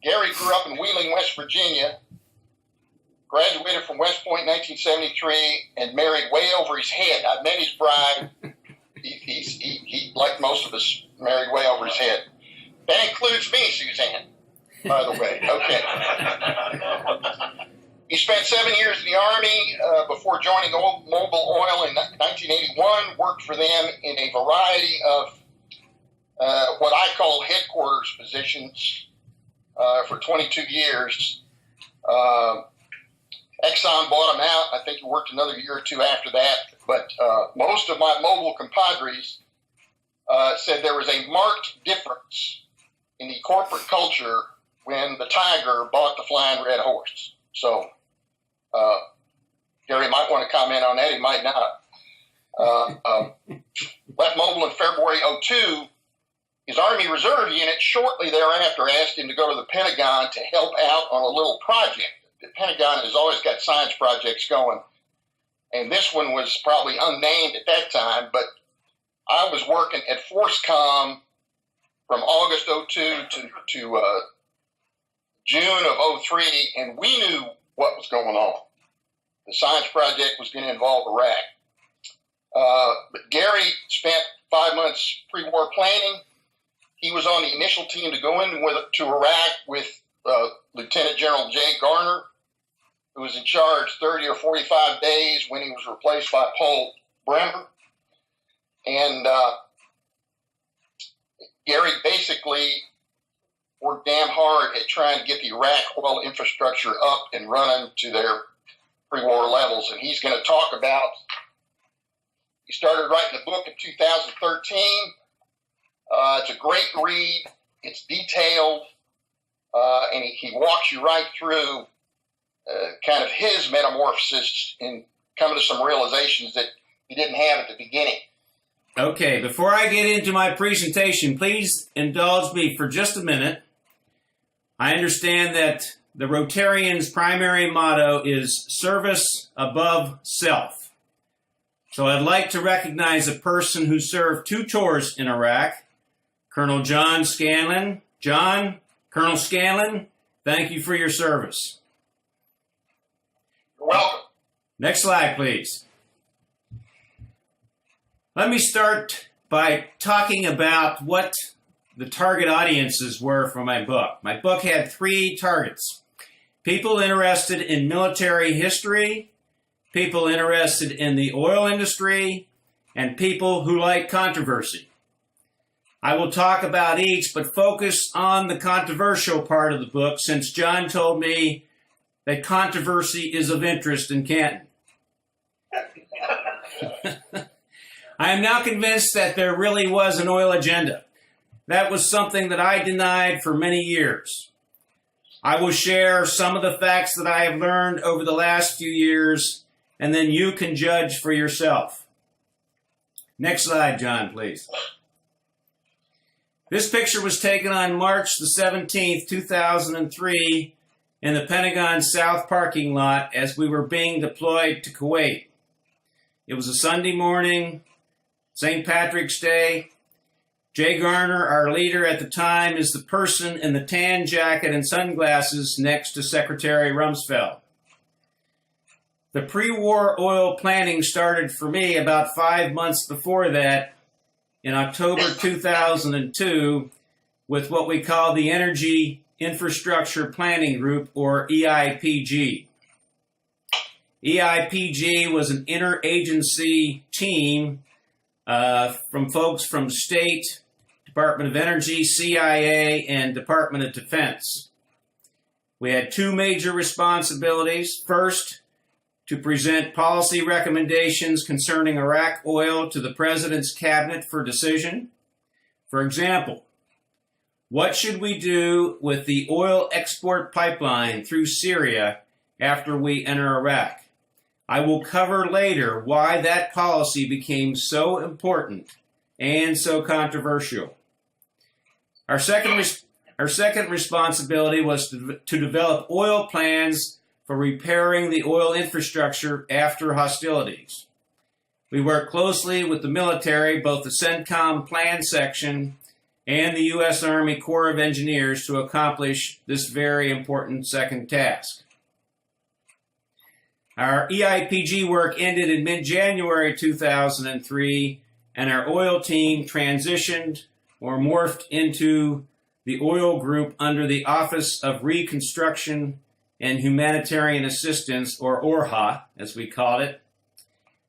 Gary grew up in Wheeling, West Virginia, graduated from West Point in 1973, and married way over his head. I met his bride. He, like most of us, married way over his head. That includes me, Suzanne, by the way. Okay. He spent 7 years in the Army before joining Mobil Oil in 1981, worked for them in a variety of what I call headquarters positions for 22 years. Exxon bought him out. I think he worked another year or two after that. But most of my Mobil compadres said there was a marked difference in the corporate culture when the Tiger bought the Flying Red Horse. So Gary might want to comment on that. He might not. Left Mobil in February '02. His Army Reserve unit shortly thereafter asked him to go to the Pentagon to help out on a little project. The Pentagon has always got science projects going, and this one was probably unnamed at that time, but I was working at ForceCom from August '02 to June of '03, and we knew what was going on. The science project was going to involve Iraq. But Gary spent 5 months pre-war planning. He was on the initial team to go to Iraq with Lieutenant General Jay Garner, who was in charge 30 or 45 days when he was replaced by Paul Bremer. And Gary basically worked damn hard at trying to get the Iraq oil infrastructure up and running to their pre-war levels. And he's going to talk about, he started writing the book in 2013. It's a great read. It's detailed. And he walks you right through kind of his metamorphosis in coming to some realizations that he didn't have at the beginning. Okay, before I get into my presentation, please indulge me for just a minute. I understand that the Rotarians' primary motto is service above self. So I'd like to recognize a person who served 2 tours in Iraq, Colonel John Scanlan. John, Colonel Scanlan, thank you for your service. You're welcome. Next slide, please. Let me start by talking about what the target audiences were for my book. My book had 3 targets: people interested in military history, people interested in the oil industry, and people who like controversy. I will talk about each, but focus on the controversial part of the book, since John told me that controversy is of interest in Canton. I am now convinced that there really was an oil agenda. That was something that I denied for many years. I will share some of the facts that I have learned over the last few years, and then you can judge for yourself. Next slide, John, please. This picture was taken on March the 17th, 2003, in the Pentagon South parking lot as we were being deployed to Kuwait. It was a Sunday morning, St. Patrick's Day. Jay Garner, our leader at the time, is the person in the tan jacket and sunglasses next to Secretary Rumsfeld. The pre-war oil planning started for me about 5 months before that, in October 2002, with what we call the Energy Infrastructure Planning Group, or EIPG. EIPG was an interagency team from folks from State, Department of Energy, CIA, and Department of Defense. We had 2 major responsibilities. First, to present policy recommendations concerning Iraq oil to the President's Cabinet for decision. For example, what should we do with the oil export pipeline through Syria after we enter Iraq? I will cover later why that policy became so important and so controversial. Our second responsibility was to develop oil plans for repairing the oil infrastructure after hostilities. We worked closely with the military, both the CENTCOM plan section and the U.S. Army Corps of Engineers to accomplish this very important second task. Our EIPG work ended in mid-January 2003, and our oil team transitioned or morphed into the oil group under the Office of Reconstruction and Humanitarian Assistance, or ORHA, as we called it.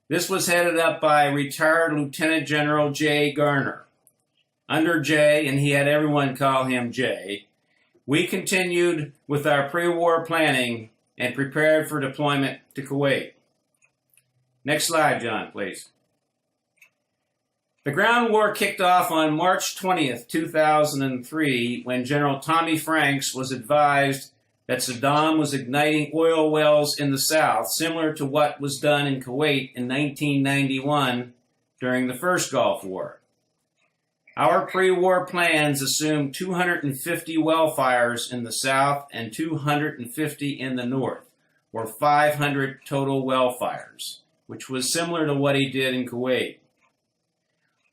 This was headed up by retired Lieutenant General Jay Garner. Under Jay, and he had everyone call him Jay, we continued with our pre-war planning and prepared for deployment to Kuwait. Next slide, John, please. The ground war kicked off on March 20th, 2003, when General Tommy Franks was advised that Saddam was igniting oil wells in the south, similar to what was done in Kuwait in 1991 during the first Gulf War. Our pre-war plans assumed 250 well fires in the south and 250 in the north, or 500 total well fires, which was similar to what he did in Kuwait.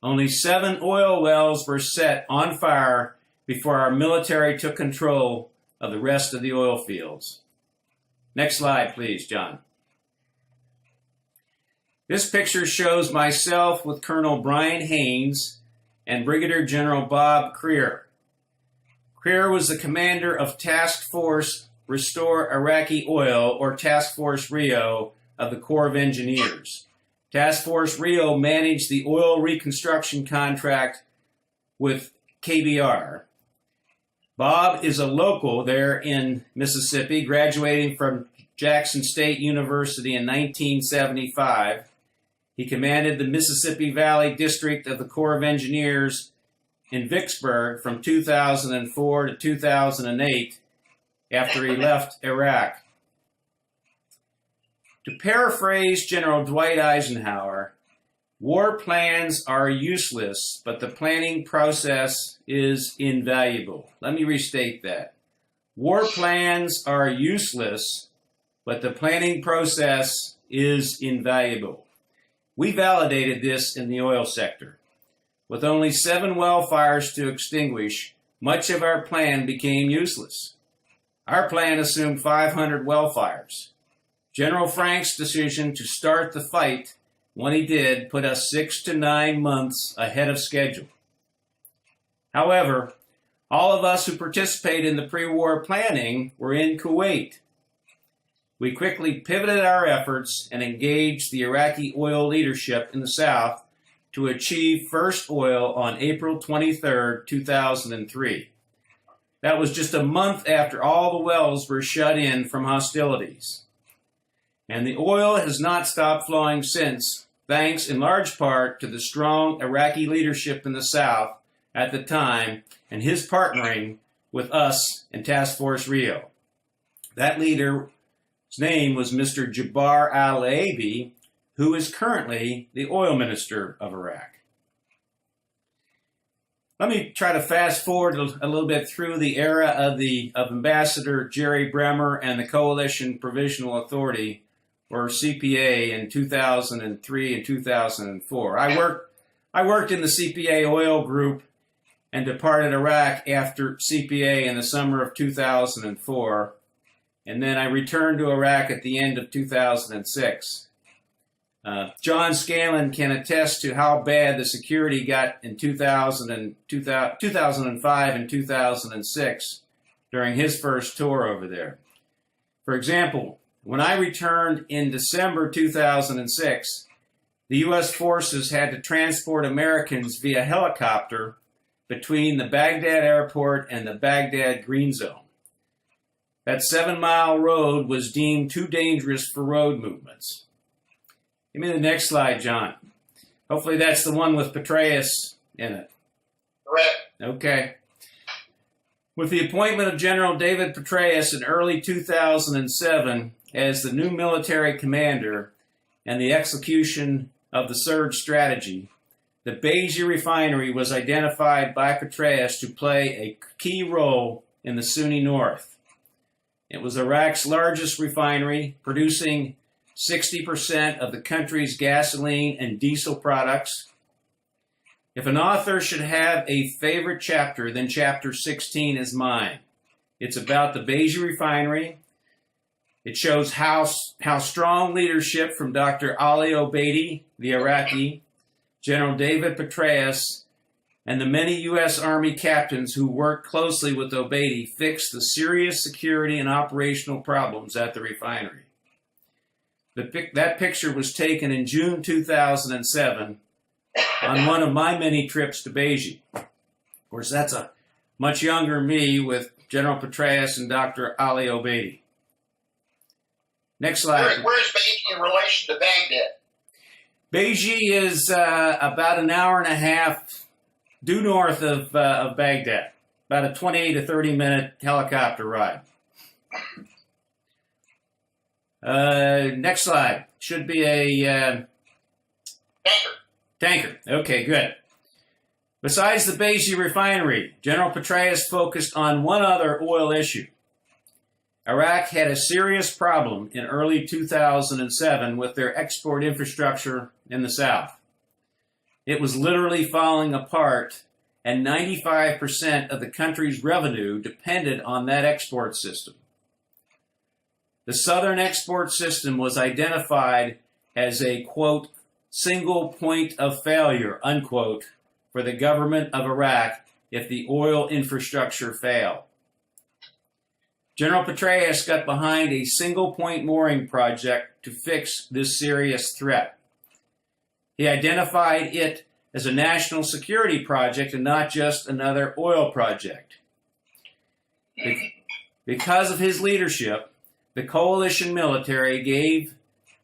Only 7 oil wells were set on fire before our military took control of the rest of the oil fields. Next slide, please, John. This picture shows myself with Colonel Brian Haynes and Brigadier General Bob Creer. Creer was the commander of Task Force Restore Iraqi Oil, or Task Force Rio, of the Corps of Engineers. Task Force Rio managed the oil reconstruction contract with KBR. Bob is a local there in Mississippi, graduating from Jackson State University in 1975. He commanded the Mississippi Valley District of the Corps of Engineers in Vicksburg from 2004 to 2008 after he left Iraq. To paraphrase General Dwight Eisenhower, war plans are useless, but the planning process is invaluable. Let me restate that. War plans are useless, but the planning process is invaluable. We validated this in the oil sector. With only 7 well fires to extinguish, much of our plan became useless. Our plan assumed 500 well fires. General Frank's decision to start the fight when he did put us 6 to 9 months ahead of schedule. However, all of us who participated in the pre-war planning were in Kuwait. We quickly pivoted our efforts and engaged the Iraqi oil leadership in the south to achieve first oil on April 23, 2003. That was just a month after all the wells were shut in from hostilities. And the oil has not stopped flowing since, thanks in large part to the strong Iraqi leadership in the south at the time and his partnering with us in Task Force Rio. That leader's name was Mr. Jabbar al-Laabi, who is currently the oil minister of Iraq. Let me try to fast forward a little bit through the era of Ambassador Jerry Bremer and the Coalition Provisional Authority, or CPA, in 2003 and 2004. I worked in the CPA oil group and departed Iraq after CPA in the summer of 2004, and then I returned to Iraq at the end of 2006. John Scanlan can attest to how bad the security got in 2005 and 2006 during his first tour over there. For example, when I returned in December 2006, the U.S. forces had to transport Americans via helicopter between the Baghdad airport and the Baghdad Green Zone. That 7-mile road was deemed too dangerous for road movements. Give me the next slide, John. Hopefully that's the one with Petraeus in it. Correct. Okay. With the appointment of General David Petraeus in early 2007 as the new military commander and the execution of the surge strategy, the Beja refinery was identified by Petraeus to play a key role in the Sunni North. It was Iraq's largest refinery, producing 60% of the country's gasoline and diesel products. If an author should have a favorite chapter, then chapter 16 is mine. It's about the Beji refinery. It shows how strong leadership from Dr. Ali Obeidi, the Iraqi, General David Petraeus, and the many U.S. Army captains who worked closely with Obeidi fixed the serious security and operational problems at the refinery. That picture was taken in June 2007 on one of my many trips to Beji. Of course, that's a much younger me with General Petraeus and Dr. Ali Obeidi. Next slide. Where is Beji in relation to Baghdad? Beji is about an hour and a half due north of Baghdad. About a 20 to 30 minute helicopter ride. Next slide. Should be a tanker. Okay, good. Besides the Beji refinery, General Petraeus focused on one other oil issue. Iraq had a serious problem in early 2007 with their export infrastructure in the south. It was literally falling apart, and 95% of the country's revenue depended on that export system. The southern export system was identified as a, quote, single point of failure, unquote, for the government of Iraq if the oil infrastructure failed. General Petraeus got behind a single-point mooring project to fix this serious threat. He identified it as a national security project and not just another oil project. Because of his leadership, the coalition military gave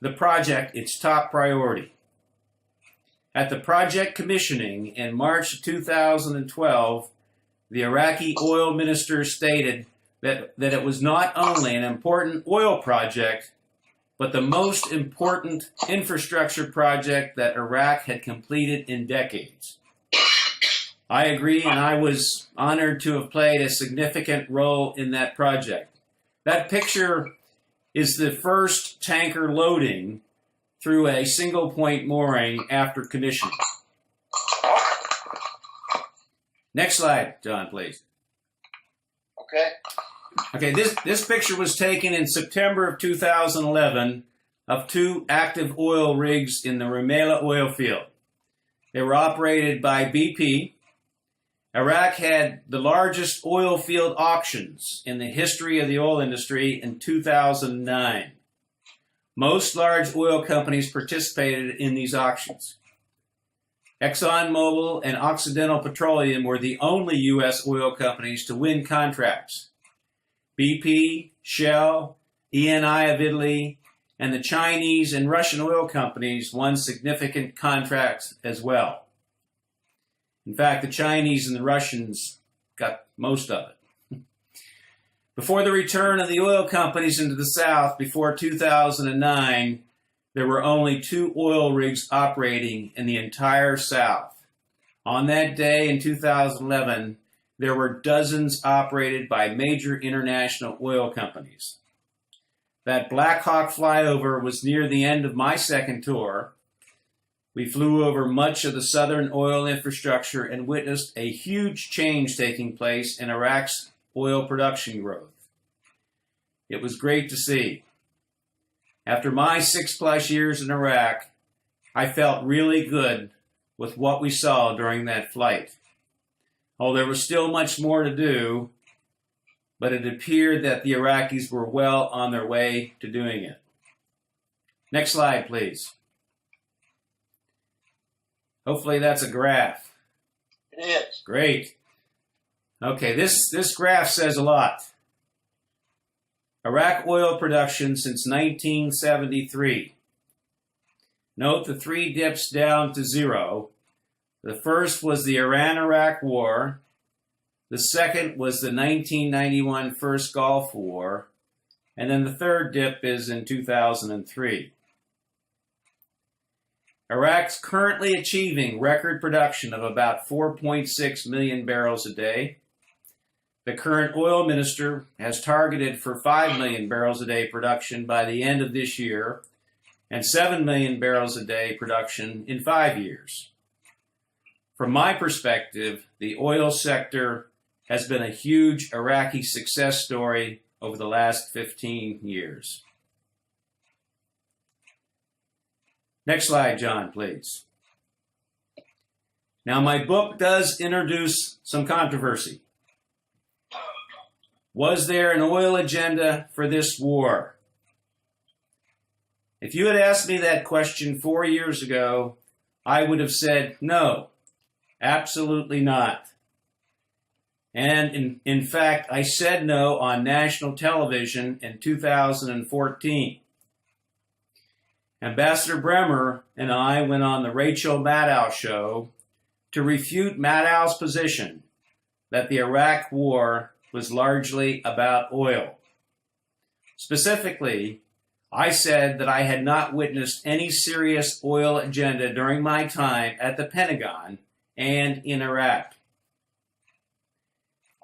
the project its top priority. At the project commissioning in March 2012, the Iraqi oil minister stated that it was not only an important oil project, but the most important infrastructure project that Iraq had completed in decades. I agree, and I was honored to have played a significant role in that project. That picture is the first tanker loading through a single-point mooring after commissioning. Next slide, John, please. Okay, this picture was taken in September of 2011 of two active oil rigs in the Rumaila oil field. They were operated by BP. Iraq had the largest oil field auctions in the history of the oil industry in 2009. Most large oil companies participated in these auctions. ExxonMobil and Occidental Petroleum were the only U.S. oil companies to win contracts. BP, Shell, Eni of Italy, and the Chinese and Russian oil companies won significant contracts as well. In fact, the Chinese and the Russians got most of it. Before the return of the oil companies into the South before 2009, there were only 2 oil rigs operating in the entire South. On that day in 2011, there were dozens operated by major international oil companies. That Black Hawk flyover was near the end of my second tour. We flew over much of the southern oil infrastructure and witnessed a huge change taking place in Iraq's oil production growth. It was great to see. After my 6+ years in Iraq, I felt really good with what we saw during that flight. Oh, there was still much more to do, but it appeared that the Iraqis were well on their way to doing it. Next slide, please. Hopefully that's a graph. It is. Great. Okay, this graph says a lot. Iraq oil production since 1973. Note the 3 dips down to 0. The first was the Iran-Iraq War. The second was the 1991 First Gulf War. And then the third dip is in 2003. Iraq's currently achieving record production of about 4.6 million barrels a day. The current oil minister has targeted for 5 million barrels a day production by the end of this year and 7 million barrels a day production in 5 years. From my perspective, the oil sector has been a huge Iraqi success story over the last 15 years. Next slide, John, please. Now, my book does introduce some controversy. Was there an oil agenda for this war? If you had asked me that question 4 years ago, I would have said no, absolutely not. And in fact, I said no on national television in 2014. Ambassador Bremer and I went on the Rachel Maddow show to refute Maddow's position that the Iraq War was largely about oil. Specifically, I said that I had not witnessed any serious oil agenda during my time at the Pentagon and in Iraq.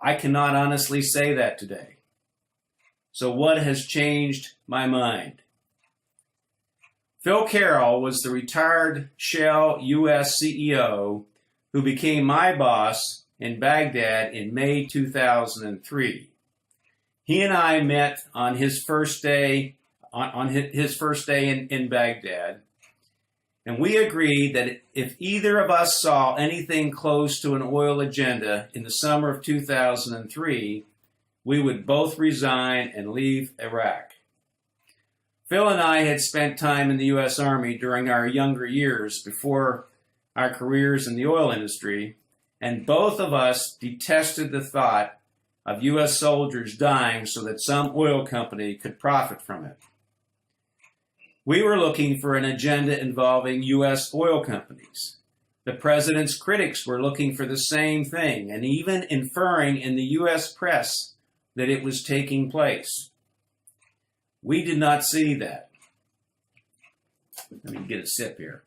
I cannot honestly say that today. So what has changed my mind? Phil Carroll was the retired Shell U.S. CEO who became my boss in Baghdad in May 2003. He and I met on his first day in Baghdad, and we agreed that if either of us saw anything close to an oil agenda in the summer of 2003, we would both resign and leave Iraq. Phil and I had spent time in the U.S. Army during our younger years before our careers in the oil industry, and both of us detested the thought of U.S. soldiers dying so that some oil company could profit from it. We were looking for an agenda involving U.S. oil companies. The president's critics were looking for the same thing, and even inferring in the U.S. press that it was taking place. We did not see that. Let me get a sip here.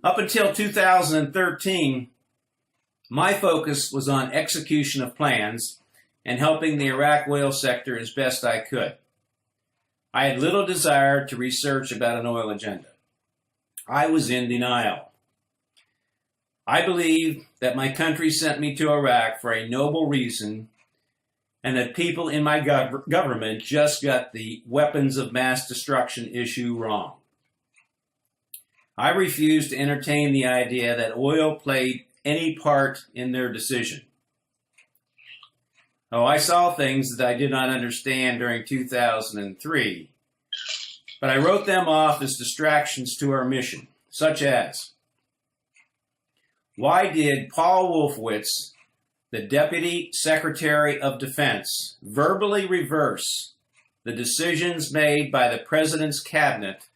Up until 2013, my focus was on execution of plans and helping the Iraq oil sector as best I could. I had little desire to research about an oil agenda. I was in denial. I believed that my country sent me to Iraq for a noble reason and that people in my government just got the weapons of mass destruction issue wrong. I refused to entertain the idea that oil played any part in their decision. Oh, I saw things that I did not understand during 2003, but I wrote them off as distractions to our mission, such as, why did Paul Wolfowitz, the Deputy Secretary of Defense, verbally reverse the decisions made by the President's cabinet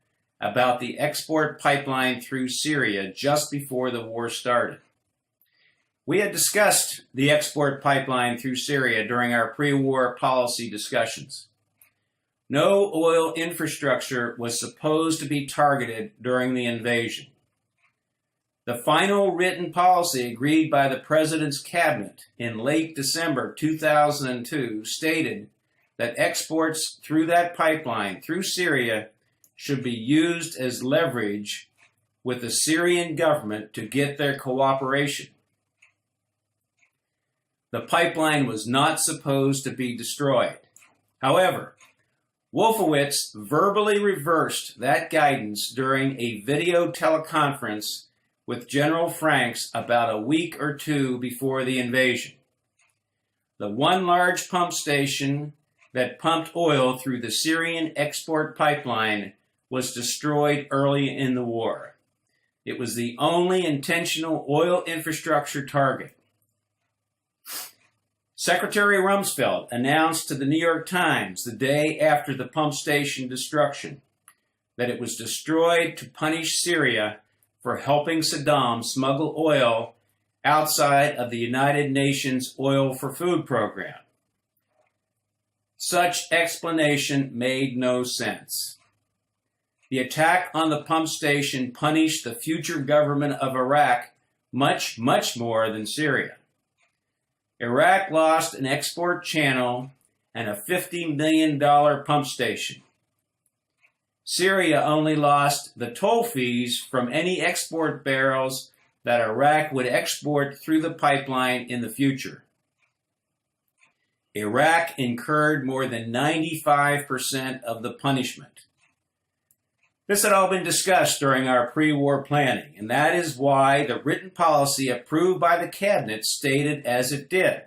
about the export pipeline through Syria just before the war started? We had discussed the export pipeline through Syria during our pre-war policy discussions. No oil infrastructure was supposed to be targeted during the invasion. The final written policy agreed by the President's cabinet in late December 2002 stated that exports through that pipeline through Syria should be used as leverage with the Syrian government to get their cooperation. The pipeline was not supposed to be destroyed. However, Wolfowitz verbally reversed that guidance during a video teleconference with General Franks about a week or two before the invasion. The one large pump station that pumped oil through the Syrian export pipeline was destroyed early in the war. It was the only intentional oil infrastructure target. Secretary Rumsfeld announced to the New York Times the day after the pump station destruction that it was destroyed to punish Syria for helping Saddam smuggle oil outside of the United Nations Oil for Food program. Such explanation made no sense. The attack on the pump station punished the future government of Iraq much, much more than Syria. Iraq lost an export channel and a $50 million pump station. Syria only lost the toll fees from any export barrels that Iraq would export through the pipeline in the future. Iraq incurred more than 95% of the punishment. This had all been discussed during our pre-war planning, and that is why the written policy approved by the cabinet stated as it did.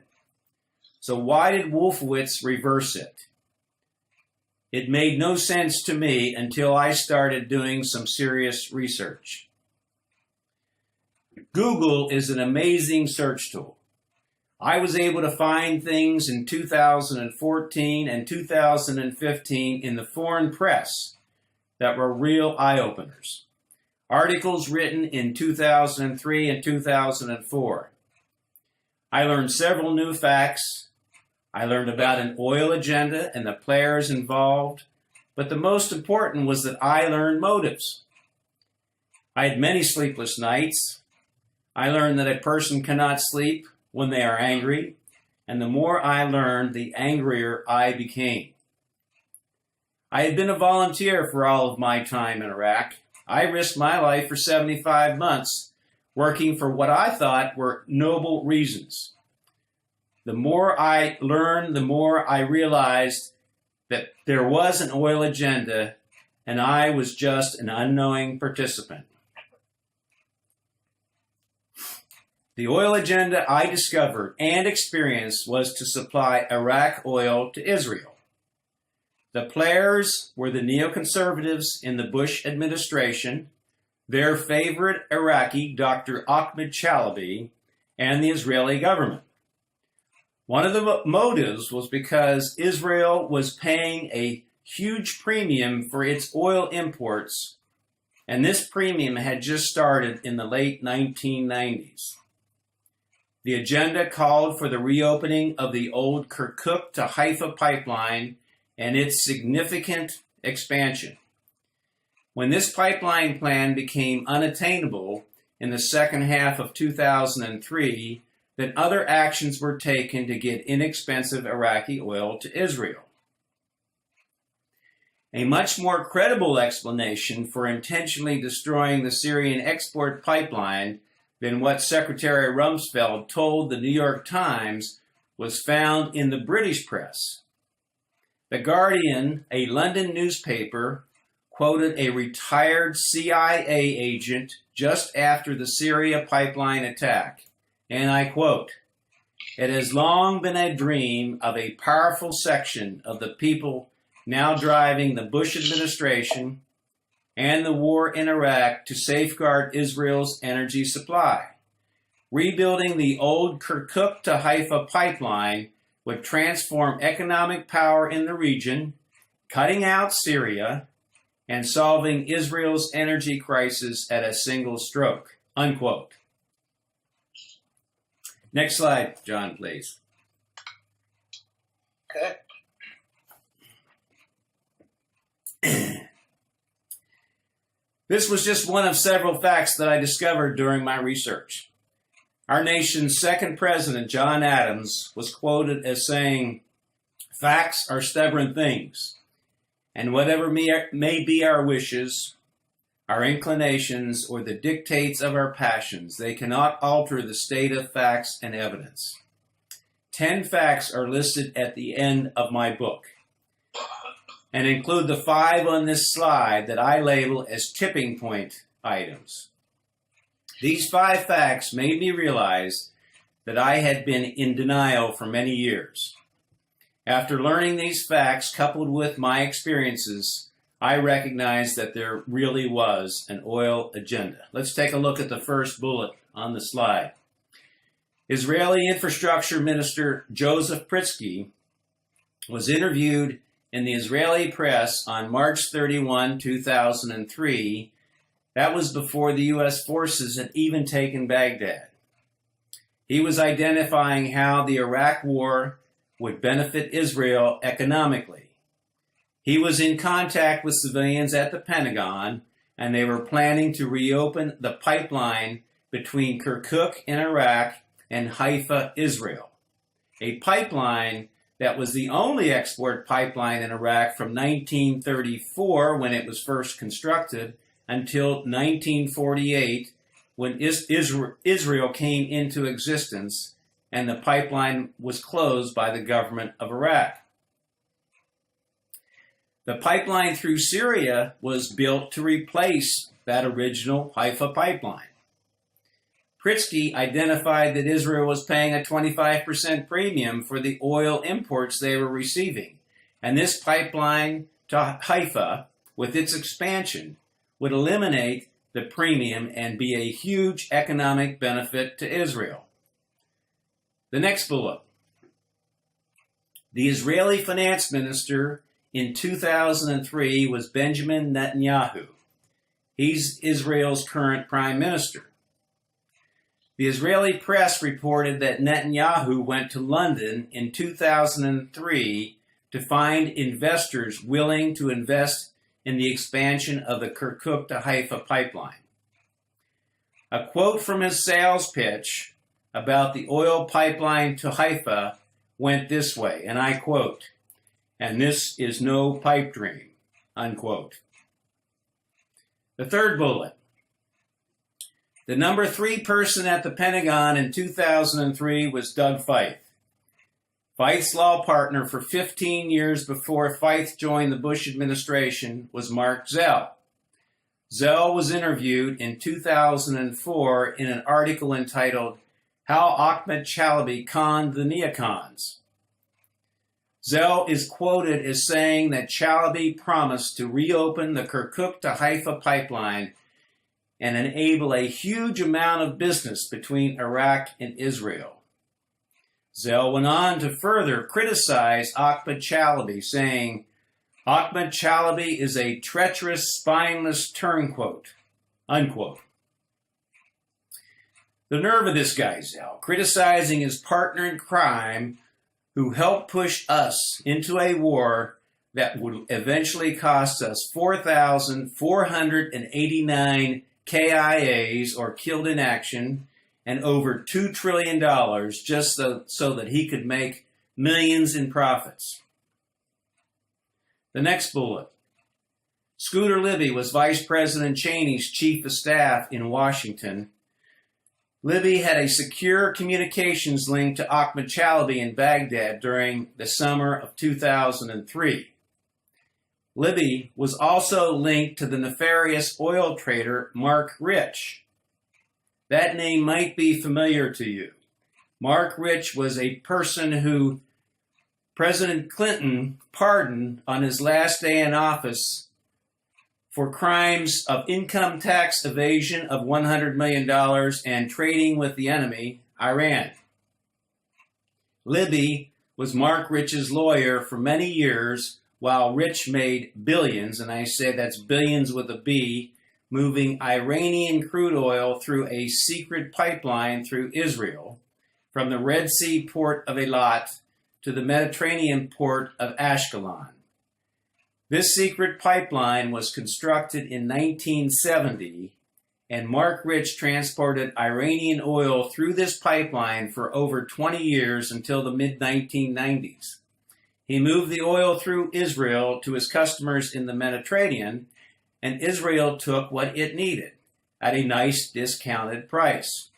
So why did Wolfowitz reverse it? It made no sense to me until I started doing some serious research. Google is an amazing search tool. I was able to find things in 2014 and 2015 in the foreign press that were real eye-openers. Articles written in 2003 and 2004. I learned several new facts. I learned about an oil agenda and the players involved, but the most important was that I learned motives. I had many sleepless nights. I learned that a person cannot sleep when they are angry, and the more I learned, the angrier I became. I had been a volunteer for all of my time in Iraq. I risked my life for 75 months, working for what I thought were noble reasons. The more I learned, the more I realized that there was an oil agenda, and I was just an unknowing participant. The oil agenda I discovered and experienced was to supply Iraq oil to Israel. The players were the neoconservatives in the Bush administration, their favorite Iraqi, Dr. Ahmed Chalabi, and the Israeli government. One of the motives was because Israel was paying a huge premium for its oil imports, and this premium had just started in the late 1990s. The agenda called for the reopening of the old Kirkuk to Haifa pipeline and its significant expansion. When this pipeline plan became unattainable in the second half of 2003, then other actions were taken to get inexpensive Iraqi oil to Israel. A much more credible explanation for intentionally destroying the Syrian export pipeline than what Secretary Rumsfeld told the New York Times was found in the British press. The Guardian, a London newspaper, quoted a retired CIA agent just after the Syria pipeline attack, and I quote, "It has long been a dream of a powerful section of the people now driving the Bush administration and the war in Iraq to safeguard Israel's energy supply. Rebuilding the old Kirkuk to Haifa pipeline would transform economic power in the region, cutting out Syria, and solving Israel's energy crisis at a single stroke," unquote. Next slide, John, please. Okay. This was just one of several facts that I discovered during my research. Our nation's second president, John Adams, was quoted as saying, "Facts are stubborn things, and whatever may be our wishes, our inclinations, or the dictates of our passions, they cannot alter the state of facts and evidence." 10 facts are listed at the end of my book, and include the 5 on this slide that I label as tipping point items. These 5 facts made me realize that I had been in denial for many years. After learning these facts, coupled with my experiences, I recognized that there really was an oil agenda. Let's take a look at the first bullet on the slide. Israeli Infrastructure Minister Joseph Pritzker was interviewed in the Israeli press on March 31, 2003. That was before the U.S. forces had even taken Baghdad. He was identifying how the Iraq war would benefit Israel economically. He was in contact with civilians at the Pentagon, and they were planning to reopen the pipeline between Kirkuk in Iraq and Haifa, Israel, a pipeline that was the only export pipeline in Iraq from 1934, when it was first constructed, until 1948, when Israel came into existence and the pipeline was closed by the government of Iraq. The pipeline through Syria was built to replace that original Haifa pipeline. Pritzker identified that Israel was paying a 25% premium for the oil imports they were receiving, and this pipeline to Haifa, with its expansion, would eliminate the premium and be a huge economic benefit to Israel. The next bullet. The Israeli finance minister in 2003 was Benjamin Netanyahu. He's Israel's current prime minister. The Israeli press reported that Netanyahu went to London in 2003 to find investors willing to invest in the expansion of the Kirkuk to Haifa pipeline. A quote from his sales pitch about the oil pipeline to Haifa went this way, and I quote, "And this is no pipe dream," unquote. The third bullet. The number 3 person at the Pentagon in 2003 was Doug Feith. Feith's law partner for 15 years before Feith joined the Bush administration was Mark Zell. Zell was interviewed in 2004 in an article entitled "How Ahmed Chalabi Conned the Neocons." Zell is quoted as saying that Chalabi promised to reopen the Kirkuk to Haifa pipeline and enable a huge amount of business between Iraq and Israel. Zell went on to further criticize Ahmed Chalabi, saying, "Ahmed Chalabi is a treacherous, spineless turncoat," unquote. The nerve of this guy, Zell, criticizing his partner in crime who helped push us into a war that would eventually cost us 4,489 KIAs, or killed in action, and over $2 trillion just so that he could make millions in profits. The next bullet. Scooter Libby was Vice President Cheney's chief of staff in Washington. Libby had a secure communications link to Ahmed Chalabi in Baghdad during the summer of 2003. Libby was also linked to the nefarious oil trader Mark Rich. That name might be familiar to you. Mark Rich was a person who President Clinton pardoned on his last day in office for crimes of income tax evasion of $100 million and trading with the enemy, Iran. Libby was Mark Rich's lawyer for many years, while Rich made billions, and I say that's billions with a B, moving Iranian crude oil through a secret pipeline through Israel, from the Red Sea port of Eilat to the Mediterranean port of Ashkelon. This secret pipeline was constructed in 1970, and Mark Rich transported Iranian oil through this pipeline for over 20 years until the mid-1990s. He moved the oil through Israel to his customers in the Mediterranean, and Israel took what it needed at a nice discounted price.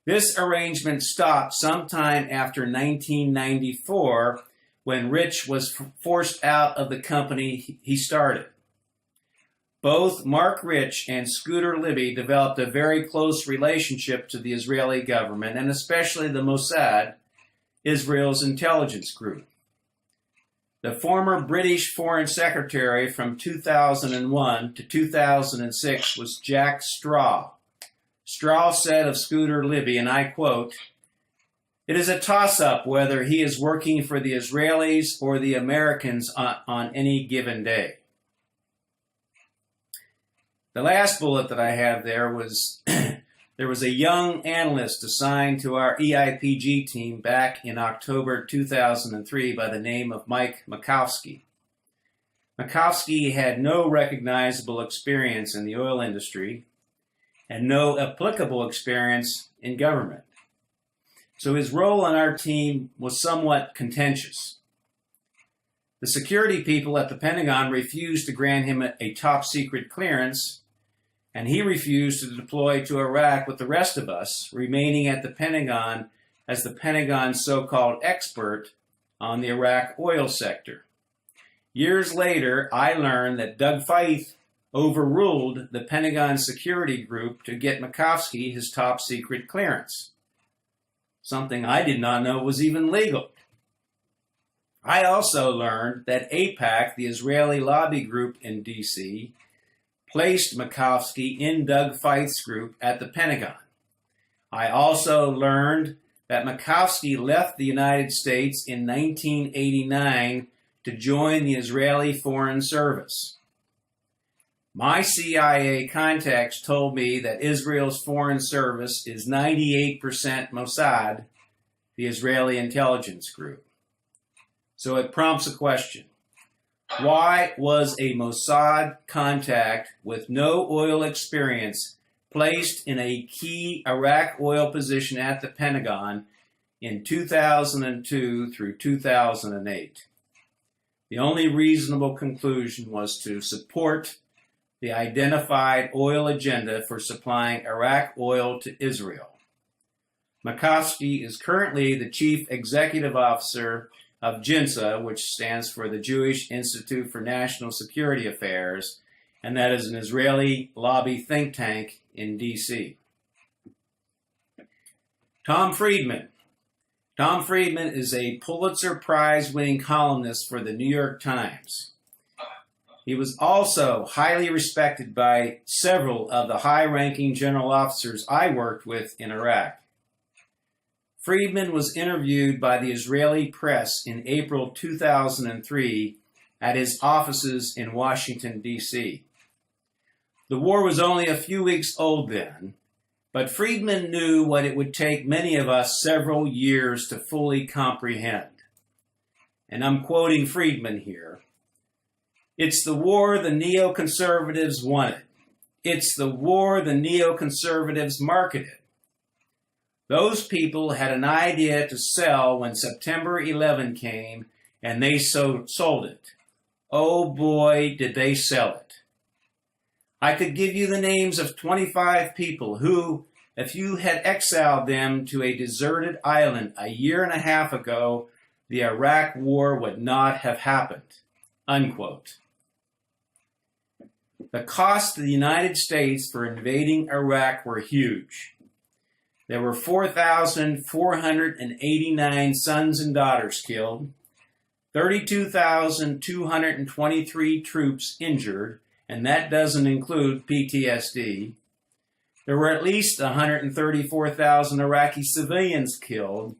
This arrangement stopped sometime after 1994, when Rich was forced out of the company he started. Both Mark Rich and Scooter Libby developed a very close relationship to the Israeli government, and especially the Mossad, Israel's intelligence group. The former British Foreign Secretary from 2001 to 2006 was Jack Straw. Straw said of Scooter Libby, and I quote, "It is a toss-up whether he is working for the Israelis or the Americans on any given day." The last bullet that I have there was there was a young analyst assigned to our EIPG team back in October 2003 by the name of Mike Makowski. Makowski had no recognizable experience in the oil industry and no applicable experience in government. So his role on our team was somewhat contentious. The security people at the Pentagon refused to grant him a top secret clearance, and he refused to deploy to Iraq with the rest of us, remaining at the Pentagon as the Pentagon's so-called expert on the Iraq oil sector. Years later, I learned that Doug Feith overruled the Pentagon security group to get Makovsky his top secret clearance, something I did not know was even legal. I also learned that AIPAC, the Israeli lobby group in D.C., placed Makovsky in Doug Feith's group at the Pentagon. I also learned that Makovsky left the United States in 1989 to join the Israeli Foreign Service. My CIA contacts told me that Israel's Foreign Service is 98% Mossad, the Israeli intelligence group. So it prompts a question. Why was a Mossad contact with no oil experience placed in a key Iraq oil position at the Pentagon in 2002 through 2008? The only reasonable conclusion was to support the identified oil agenda for supplying Iraq oil to Israel. Makovsky is currently the chief executive officer of JINSA, which stands for the Jewish Institute for National Security Affairs, and that is an Israeli lobby think tank in D.C. Tom Friedman. Tom Friedman is a Pulitzer Prize-winning columnist for the New York Times. He was also highly respected by several of the high-ranking general officers I worked with in Iraq. Friedman was interviewed by the Israeli press in April 2003 at his offices in Washington, D.C. The war was only a few weeks old then, but Friedman knew what it would take many of us several years to fully comprehend. And I'm quoting Friedman here. It's the war the neoconservatives wanted. It's the war the neoconservatives marketed. Those people had an idea to sell when September 11 came, and they sold it. Oh boy, did they sell it. I could give you the names of 25 people who, if you had exiled them to a deserted island a year and a half ago, the Iraq War would not have happened. Unquote. The costs to the United States for invading Iraq were huge. There were 4,489 sons and daughters killed, 32,223 troops injured, and that doesn't include PTSD. There were at least 134,000 Iraqi civilians killed,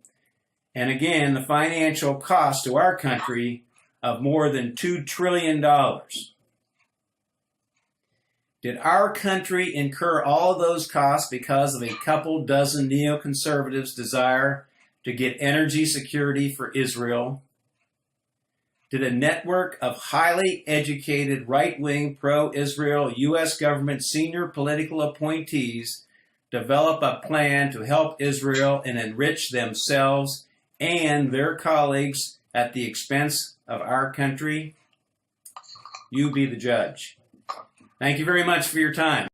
and again, the financial cost to our country of more than $2 trillion. Did our country incur all those costs because of a couple dozen neoconservatives' desire to get energy security for Israel? Did a network of highly educated right-wing pro-Israel U.S. government senior political appointees develop a plan to help Israel and enrich themselves and their colleagues at the expense of our country? You be the judge. Thank you very much for your time.